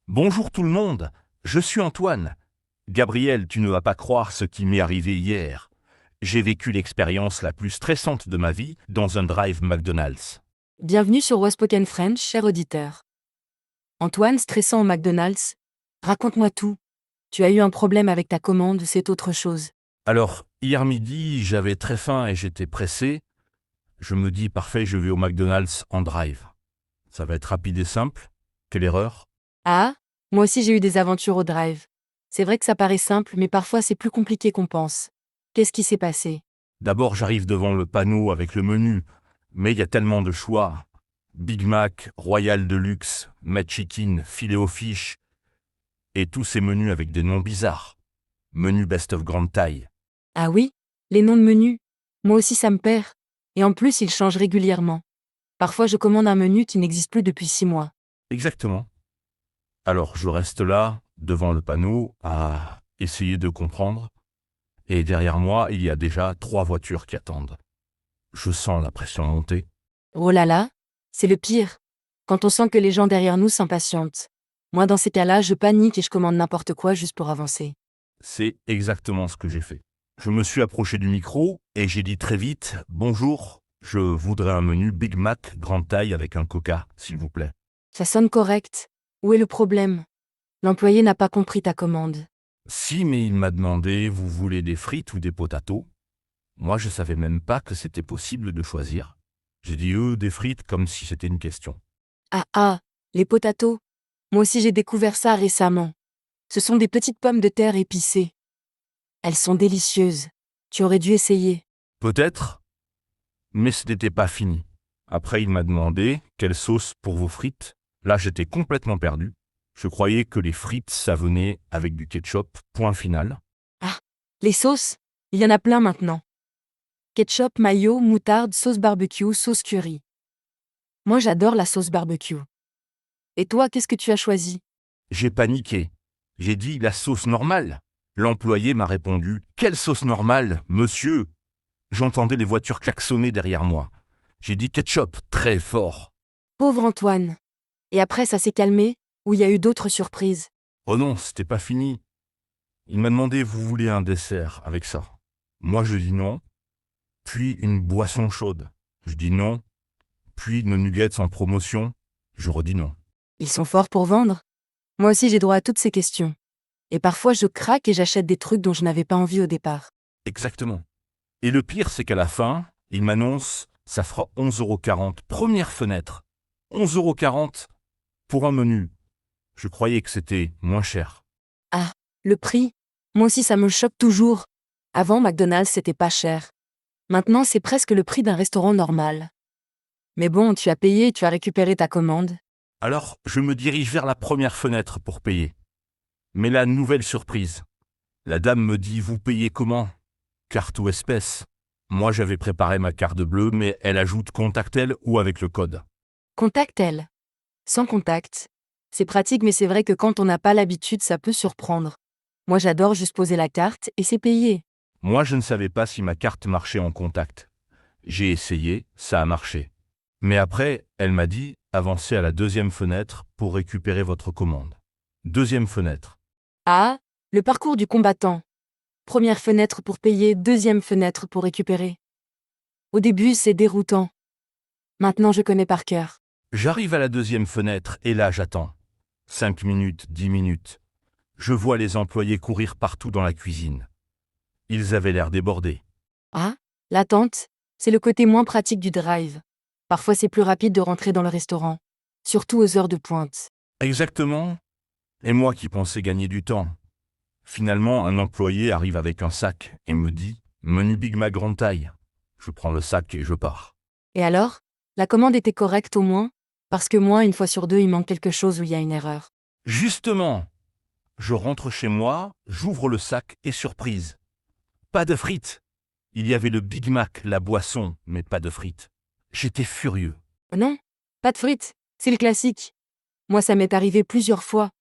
Bonjour tout le monde, je suis Antoine. Gabriel, tu ne vas pas croire ce qui m'est arrivé hier. J'ai vécu l'expérience la plus stressante de ma vie dans un drive McDonald's. Bienvenue sur Waspoken French, cher auditeur. Antoine, stressant au McDonald's? Raconte-moi tout. Tu as eu un problème avec ta commande ou c'est autre chose? Alors, hier midi, j'avais très faim et j'étais pressé. Je me dis, parfait, je vais au McDonald's en drive. Ça va être rapide et simple. Quelle erreur? Ah, moi aussi j'ai eu des aventures au drive. C'est vrai que ça paraît simple, mais parfois c'est plus compliqué qu'on pense. Qu'est-ce qui s'est passé? D'abord, j'arrive devant le panneau avec le menu, mais il y a tellement de choix. Big Mac, Royal Deluxe, McChicken, filet aux fish, et tous ces menus avec des noms bizarres. Menu best of grande taille. Ah oui, les noms de menus. Moi aussi ça me perd. Et en plus ils changent régulièrement. Parfois je commande un menu qui n'existe plus depuis 6 mois. Exactement. Alors je reste là, devant le panneau, à essayer de comprendre, et derrière moi, il y a déjà 3 voitures qui attendent. Je sens la pression monter. Oh là là, c'est le pire. Quand on sent que les gens derrière nous s'impatientent. Moi dans ces cas-là, je panique et je commande n'importe quoi juste pour avancer. C'est exactement ce que j'ai fait. Je me suis approché du micro et j'ai dit très vite « Bonjour, je voudrais un menu Big Mac grande taille avec un Coca, s'il vous plaît. Ça sonne correct. Où est le problème? L'employé n'a pas compris ta commande. » Si, mais il m'a demandé « Vous voulez des frites ou des potatoes ?» Moi, je savais même pas que c'était possible de choisir. J'ai dit « des frites » comme si c'était une question. Ah ah, les potatoes. Moi aussi j'ai découvert ça récemment. Ce sont des petites pommes de terre épicées. Elles sont délicieuses. Tu aurais dû essayer. Peut-être, mais ce n'était pas fini. Après, il m'a demandé « Quelle sauce pour vos frites ?» Là, j'étais complètement perdu. Je croyais que les frites, ça venait avec du ketchup, point final. Ah, les sauces? Il y en a plein maintenant. Ketchup, mayo, moutarde, sauce barbecue, sauce curry. Moi j'adore la sauce barbecue. Et toi, qu'est-ce que tu as choisi? J'ai paniqué. J'ai dit la sauce normale. L'employé m'a répondu quelle sauce normale, monsieur? J'entendais les voitures klaxonner derrière moi. J'ai dit ketchup très fort. Pauvre Antoine. Et après ça s'est calmé, ou il y a eu d'autres surprises? Oh non, c'était pas fini. Il m'a demandé vous voulez un dessert avec ça? Moi je dis non. Puis une boisson chaude. Je dis non. Puis nos nuggets en promotion. Je redis non. Ils sont forts pour vendre? Moi aussi j'ai droit à toutes ces questions. Et parfois je craque et j'achète des trucs dont je n'avais pas envie au départ. Exactement. Et le pire, c'est qu'à la fin, il m'annonce ça fera 11,40 €. Première fenêtre. 11,40 € pour un menu. Je croyais que c'était moins cher. Ah, le prix? Moi aussi ça me choque toujours. Avant McDonald's c'était pas cher. Maintenant c'est presque le prix d'un restaurant normal. Mais bon, tu as payé et tu as récupéré ta commande. Alors, je me dirige vers la première fenêtre pour payer. Mais la nouvelle surprise. La dame me dit vous payez comment? Carte ou espèce? Moi, j'avais préparé ma carte bleue, mais elle ajoute Contactel ou avec le code. Contactel. Sans contact. C'est pratique mais c'est vrai que quand on n'a pas l'habitude ça peut surprendre. Moi j'adore juste poser la carte et c'est payé. Moi, je ne savais pas si ma carte marchait en contact. J'ai essayé, ça a marché. Mais après, elle m'a dit avancez à la deuxième fenêtre pour récupérer votre commande. Deuxième fenêtre. Ah, le parcours du combattant. Première fenêtre pour payer, deuxième fenêtre pour récupérer. Au début c'est déroutant. Maintenant je connais par cœur. J'arrive à la deuxième fenêtre et là j'attends. 5 minutes, 10 minutes. Je vois les employés courir partout dans la cuisine. Ils avaient l'air débordés. Ah, l'attente, c'est le côté moins pratique du drive. Parfois c'est plus rapide de rentrer dans le restaurant. Surtout aux heures de pointe. Exactement. Et moi qui pensais gagner du temps. Finalement, un employé arrive avec un sac et me dit « Menu Big Mac grande taille ». Je prends le sac et je pars. Et alors? La commande était correcte au moins? Parce que moi, une fois sur deux, il manque quelque chose ou il y a une erreur. Justement, je rentre chez moi, j'ouvre le sac et surprise. Pas de frites. Il y avait le Big Mac, la boisson, mais pas de frites. J'étais furieux. Non, pas de frites. C'est le classique. Moi, ça m'est arrivé plusieurs fois.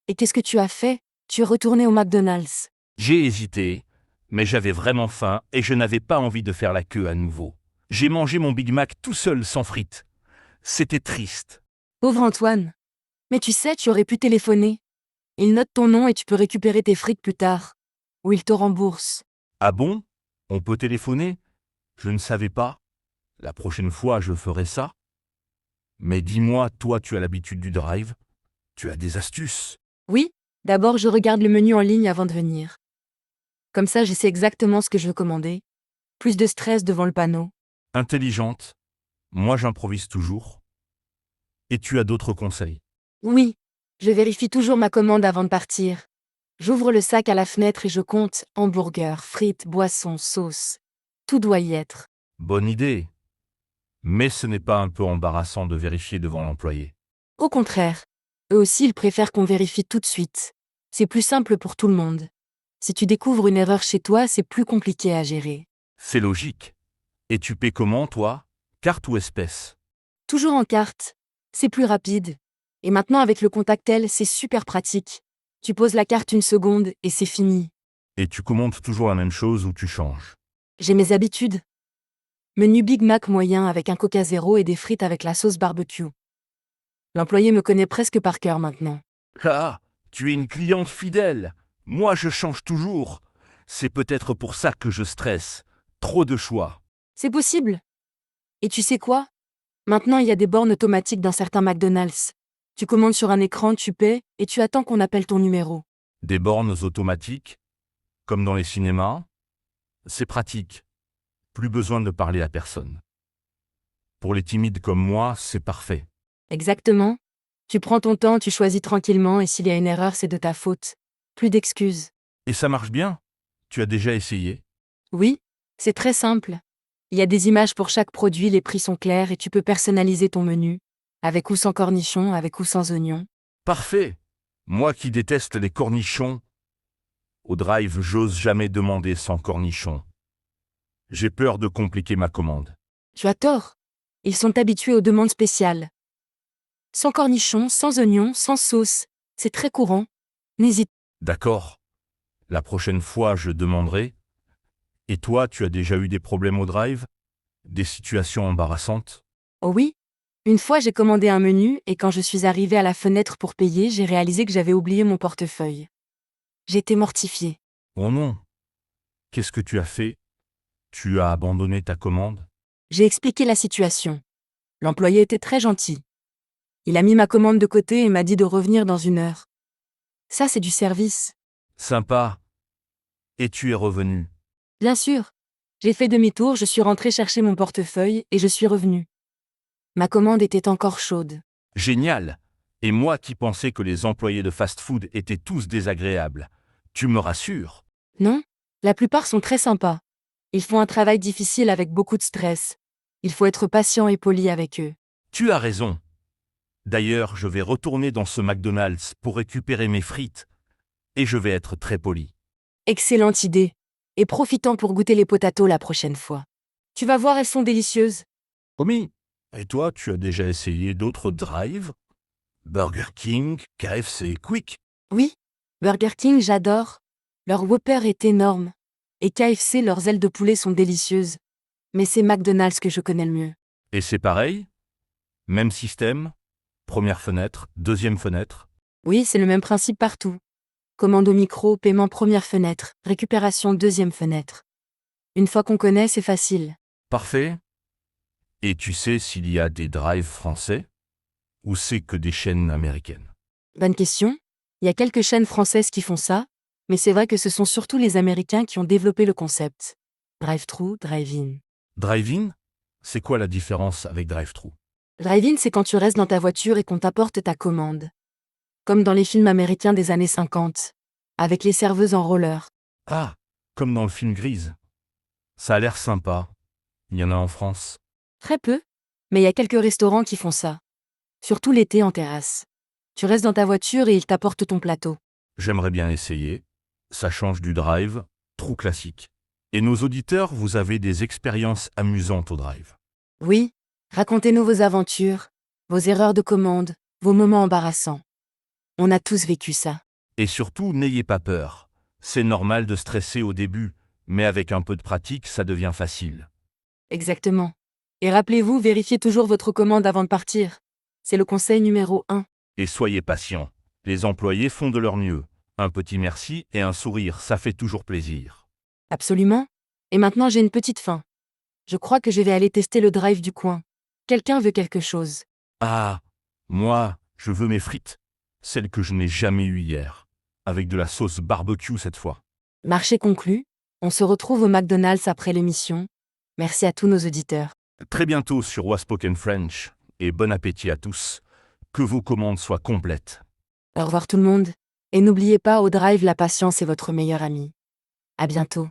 Et qu'est-ce que tu as fait? Tu es retourné au McDonald's. J'ai hésité, mais j'avais vraiment faim et je n'avais pas envie de faire la queue à nouveau. J'ai mangé mon Big Mac tout seul sans frites. C'était triste. Pauvre Antoine. Mais tu sais, tu aurais pu téléphoner. Il note ton nom et tu peux récupérer tes fric plus tard. Ou il te rembourse. Ah bon? On peut téléphoner? Je ne savais pas. La prochaine fois, je ferai ça. Mais dis-moi, toi, tu as l'habitude du drive? Tu as des astuces? Oui, d'abord je regarde le menu en ligne avant de venir. Comme ça, je sais exactement ce que je veux commander. Plus de stress devant le panneau. Intelligente. Moi, j'improvise toujours. Et tu as d'autres conseils? Oui, je vérifie toujours ma commande avant de partir. J'ouvre le sac à la fenêtre et je compte hamburgers, frites, boissons, sauces. Tout doit y être. Bonne idée. Mais ce n'est pas un peu embarrassant de vérifier devant l'employé. Au contraire, eux aussi ils préfèrent qu'on vérifie tout de suite. C'est plus simple pour tout le monde. Si tu découvres une erreur chez toi, c'est plus compliqué à gérer. C'est logique. Et tu paies comment, toi? Carte ou espèce? Toujours en carte. C'est plus rapide. Et maintenant avec le Contactel, c'est super pratique. Tu poses la carte une seconde et c'est fini. Et tu commandes toujours la même chose ou tu changes? J'ai mes habitudes. Menu Big Mac moyen avec un Coca Zéro et des frites avec la sauce barbecue. L'employé me connaît presque par cœur maintenant. Ah, tu es une cliente fidèle. Moi, je change toujours. C'est peut-être pour ça que je stresse. Trop de choix. C'est possible. Et tu sais quoi? Maintenant, il y a des bornes automatiques dans certains McDonald's. Tu commandes sur un écran, tu paies, et tu attends qu'on appelle ton numéro. Des bornes automatiques, comme dans les cinémas, c'est pratique. Plus besoin de parler à personne. Pour les timides comme moi, c'est parfait. Exactement. Tu prends ton temps, tu choisis tranquillement, et s'il y a une erreur, c'est de ta faute. Plus d'excuses. Et ça marche bien? Tu as déjà essayé? Oui, c'est très simple. Il y a des images pour chaque produit, les prix sont clairs et tu peux personnaliser ton menu. Avec ou sans cornichons, avec ou sans oignons. Parfait. Moi qui déteste les cornichons. Au drive, j'ose jamais demander sans cornichons. J'ai peur de compliquer ma commande. Tu as tort. Ils sont habitués aux demandes spéciales. Sans cornichons, sans oignons, sans sauce. C'est très courant. N'hésite. D'accord. La prochaine fois, je demanderai. Et toi, tu as déjà eu des problèmes au drive? Des situations embarrassantes? Oh oui. Une fois, j'ai commandé un menu et quand je suis arrivée à la fenêtre pour payer, j'ai réalisé que j'avais oublié mon portefeuille. J'étais mortifiée. Oh non. Qu'est-ce que tu as fait? Tu as abandonné ta commande? J'ai expliqué la situation. L'employé était très gentil. Il a mis ma commande de côté et m'a dit de revenir dans 1 heure. Ça, c'est du service. Sympa. Et tu es revenu. Bien sûr. J'ai fait demi-tour, je suis rentrée chercher mon portefeuille et je suis revenue. Ma commande était encore chaude. Génial. Et moi qui pensais que les employés de fast-food étaient tous désagréables. Tu me rassures. Non? La plupart sont très sympas. Ils font un travail difficile avec beaucoup de stress. Il faut être patient et poli avec eux. Tu as raison. D'ailleurs, je vais retourner dans ce McDonald's pour récupérer mes frites. Et je vais être très poli. Excellente idée. Et profitant pour goûter les potatoes la prochaine fois. Tu vas voir, elles sont délicieuses. Promis. Et toi, tu as déjà essayé d'autres drives? Burger King, KFC, Quick. Oui. Burger King, j'adore. Leur Whopper est énorme. Et KFC, leurs ailes de poulet sont délicieuses. Mais c'est McDonald's que je connais le mieux. Et c'est pareil? Même système? Première fenêtre, deuxième fenêtre? Oui, c'est le même principe partout. Commande au micro, paiement première fenêtre, récupération deuxième fenêtre. Une fois qu'on connaît, c'est facile. Parfait. Et tu sais s'il y a des drives français? Ou c'est que des chaînes américaines? Bonne question. Il y a quelques chaînes françaises qui font ça, mais c'est vrai que ce sont surtout les Américains qui ont développé le concept. Drive-thru, drive-in. Drive-in? C'est quoi la différence avec drive-thru? Drive-in, c'est quand tu restes dans ta voiture et qu'on t'apporte ta commande. Comme dans les films américains des années 50. Avec les serveuses en roller. Ah, comme dans le film Grise. Ça a l'air sympa. Il y en a en France. Très peu, mais il y a quelques restaurants qui font ça. Surtout l'été en terrasse. Tu restes dans ta voiture et ils t'apportent ton plateau. J'aimerais bien essayer. Ça change du drive, trou classique. Et nos auditeurs, vous avez des expériences amusantes au drive. Oui, racontez-nous vos aventures, vos erreurs de commande, vos moments embarrassants. On a tous vécu ça. Et surtout, n'ayez pas peur. C'est normal de stresser au début, mais avec un peu de pratique, ça devient facile. Exactement. Et rappelez-vous, vérifiez toujours votre commande avant de partir. C'est le conseil numéro 1. Et soyez patient. Les employés font de leur mieux. Un petit merci et un sourire, ça fait toujours plaisir. Absolument. Et maintenant j'ai une petite faim. Je crois que je vais aller tester le drive du coin. Quelqu'un veut quelque chose. Ah, moi, je veux mes frites. Celles que je n'ai jamais eues hier. Avec de la sauce barbecue cette fois. Marché conclu. On se retrouve au McDonald's après l'émission. Merci à tous nos auditeurs. Très bientôt sur Waspoken French. Et bon appétit à tous. Que vos commandes soient complètes. Au revoir tout le monde. Et n'oubliez pas, au drive, la patience est votre meilleur ami. À bientôt.